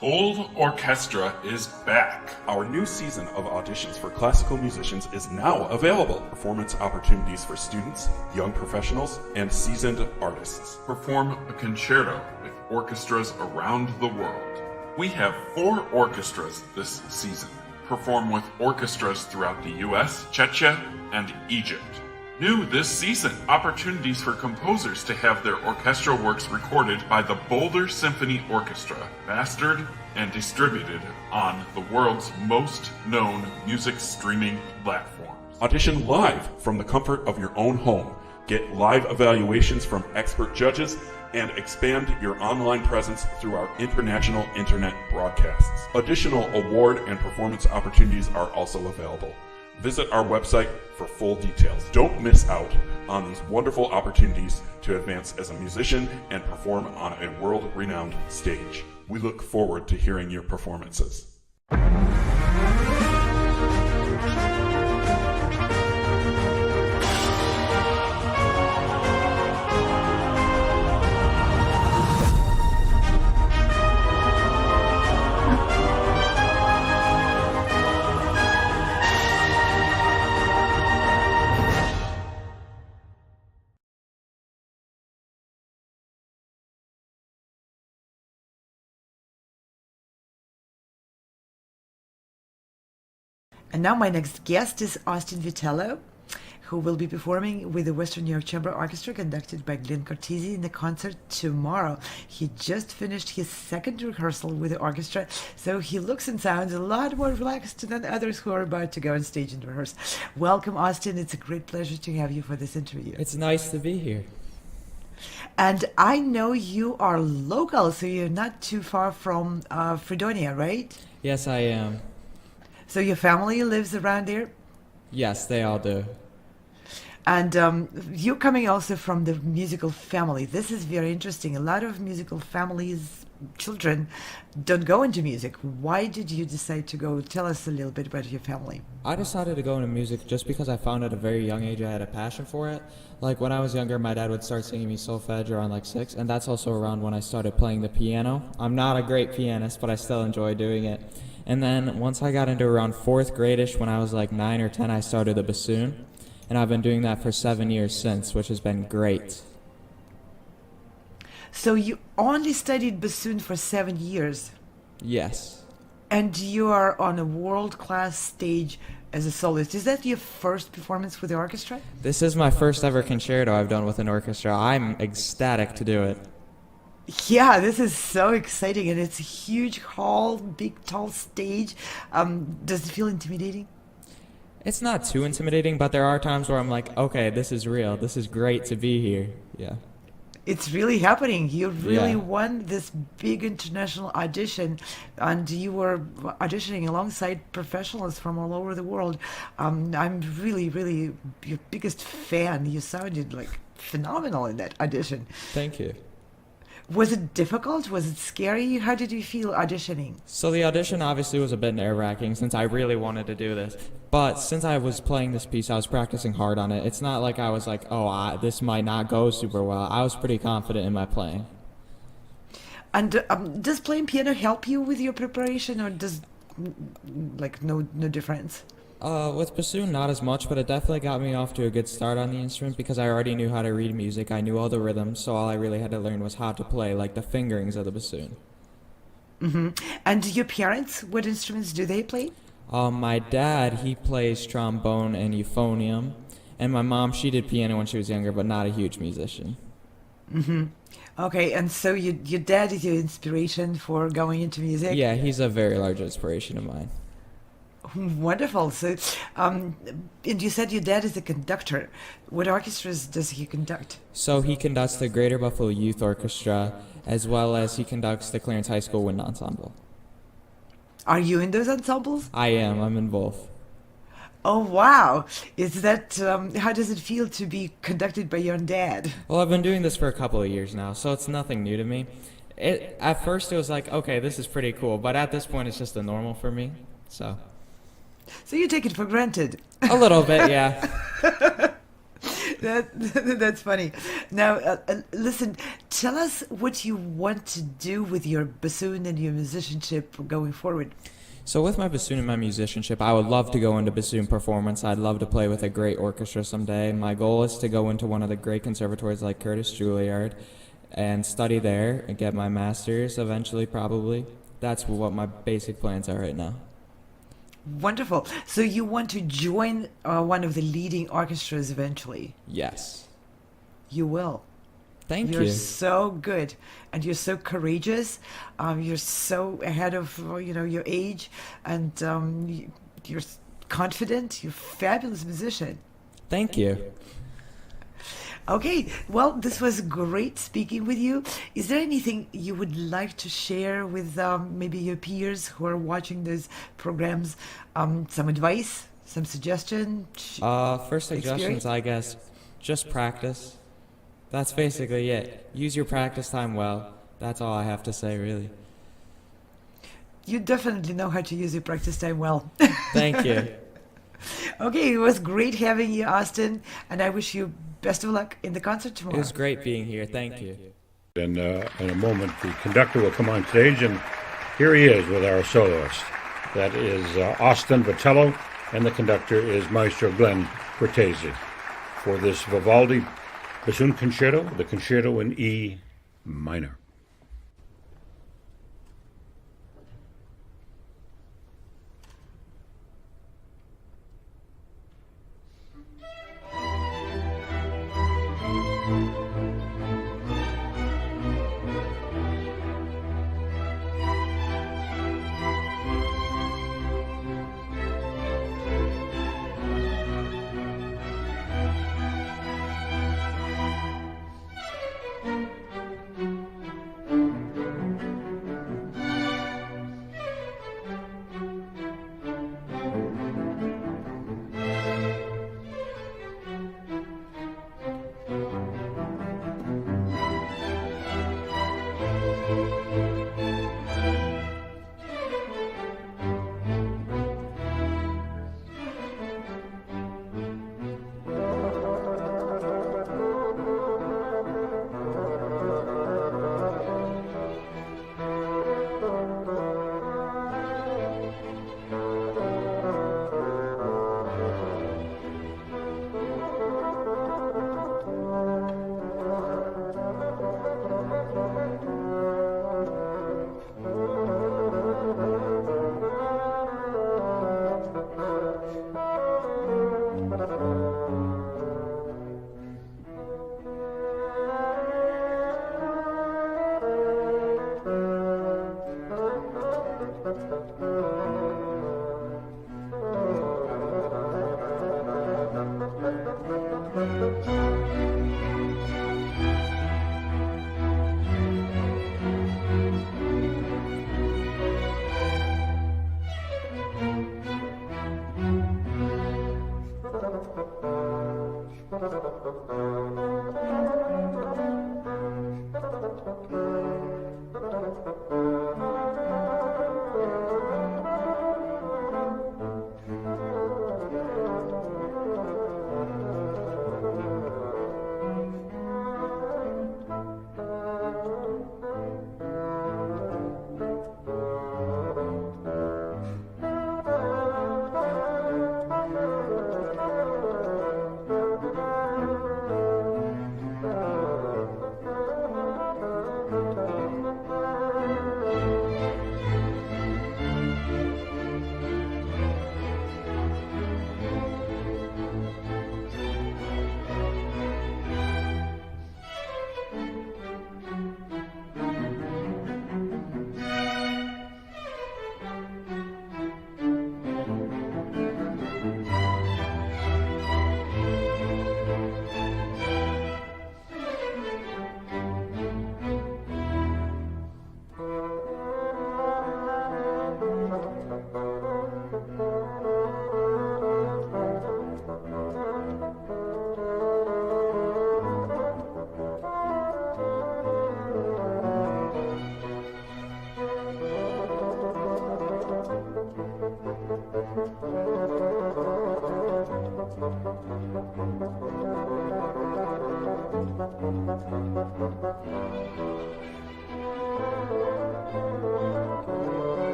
colORCHESTRA is back. Our new season of auditions for classical musicians is now available. Performance opportunities for students, young professionals, and seasoned artists. Perform a concerto with orchestras around the world. We have 4 orchestras this season. Perform with orchestras throughout the US, Czechia, and Egypt. New this season, opportunities for composers to have their orchestral works recorded by the Boulder Symphony Orchestra, mastered and distributed on the world's most known music streaming platforms. Audition live from the comfort of your own home. Get live evaluations from expert judges and expand your online presence through our international internet broadcasts. Additional award and performance opportunities are also available. Visit our website for full details. Don't miss out on these wonderful opportunities to advance as a musician and perform on a world-renowned stage. We look forward to hearing your performances. And now my next guest is Austin Vitello, who will be performing with the Western New York Chamber Orchestra, conducted by Glenn Cortese in the concert tomorrow. He just finished his second rehearsal with the orchestra, so he looks and sounds a lot more relaxed than others who are about to go on stage and rehearse. Welcome, Austin. It's a great pleasure to have you for this interview. It's nice to be here. And I know you are local, so you're not too far from Fredonia, right? Yes, I am. So your family lives around there? Yes, they all do. And you're coming also from the musical family. This is very interesting. A lot of musical families, children, don't go into music. Why did you decide to go? Tell us a little bit about your family. I decided to go into music just because I found at a very young age I had a passion for it. Like when I was younger, my dad would start singing me solfege around like 6, and that's also around when I started playing the piano. I'm not a great pianist, but I still enjoy doing it. And then once I got into around 4th grade-ish, when I was like 9 or 10, I started the bassoon. And I've been doing that for 7 years since, which has been great. So you only studied bassoon for 7 years? Yes. And you are on a world-class stage as a soloist. Is that your first performance with the orchestra? This is my first ever concerto I've done with an orchestra. I'm ecstatic to do it. Yeah, this is so exciting, and it's a huge hall, big, tall stage. Does it feel intimidating? It's not too intimidating, but there are times where I'm like, okay, this is real. This is great to be here. Yeah. It's really happening. You really Yeah. won this big international audition, and you were auditioning alongside professionals from all over the world. I'm really, really your biggest fan. You sounded like phenomenal in that audition. Thank you. Was it difficult? Was it scary? How did you feel auditioning? So the audition obviously was a bit nerve-wracking since I really wanted to do this. But since I was playing this piece, I was practicing hard on it. It's not like I was like, this might not go super well. I was pretty confident in my playing. And does playing piano help you with your preparation, or does no difference? With bassoon, not as much, but it definitely got me off to a good start on the instrument because I already knew how to read music. I knew all the rhythms, so all I really had to learn was how to play, like the fingerings of the bassoon. Mm-hmm. And your parents, what instruments do they play? My dad, he plays trombone and euphonium, and my mom, she did piano when she was younger, but not a huge musician. Mm-hmm. Okay, and so your dad is your inspiration for going into music? Yeah, he's a very large inspiration of mine. Wonderful. So, and you said your dad is a conductor. What orchestras does he conduct? So he conducts the Greater Buffalo Youth Orchestra, as well as he conducts the Clarence High School Wind Ensemble. Are you in those ensembles? I am. I'm in both. Oh, wow. Is that, how does it feel to be conducted by your dad? Well, I've been doing this for a couple of years now, so it's nothing new to me. At first it was like, okay, this is pretty cool, but at this point it's just a normal for me, so... So you take it for granted. A little bit, yeah. That's funny. Now, listen, tell us what you want to do with your bassoon and your musicianship going forward. So with my bassoon and my musicianship, I would love to go into bassoon performance. I'd love to play with a great orchestra someday. My goal is to go into one of the great conservatories like Curtis Juilliard and study there and get my master's eventually, probably. That's what my basic plans are right now. Wonderful. So you want to join one of the leading orchestras eventually? Yes. You will. Thank You're you. so good, and you're so courageous. You're so ahead of your age, and you're confident. You're a fabulous musician. Thank you. Okay, well, this was great speaking with you. Is there anything you would like to share with maybe your peers who are watching those programs? Some advice, some suggestion? First suggestions, I guess, just practice. That's basically it. Use your practice time well. That's all I have to say, really. You definitely know how to use your practice time well. Thank you. Okay, it was great having you, Austin, and I wish you best of luck in the concert tomorrow. It was great being here. Thank you. And in a moment, the conductor will come on stage, and here he is with our soloist. That is Austin Vitello, and the conductor is Maestro Glenn Cortese for this Vivaldi Bassoon Concerto, the Concerto in E minor.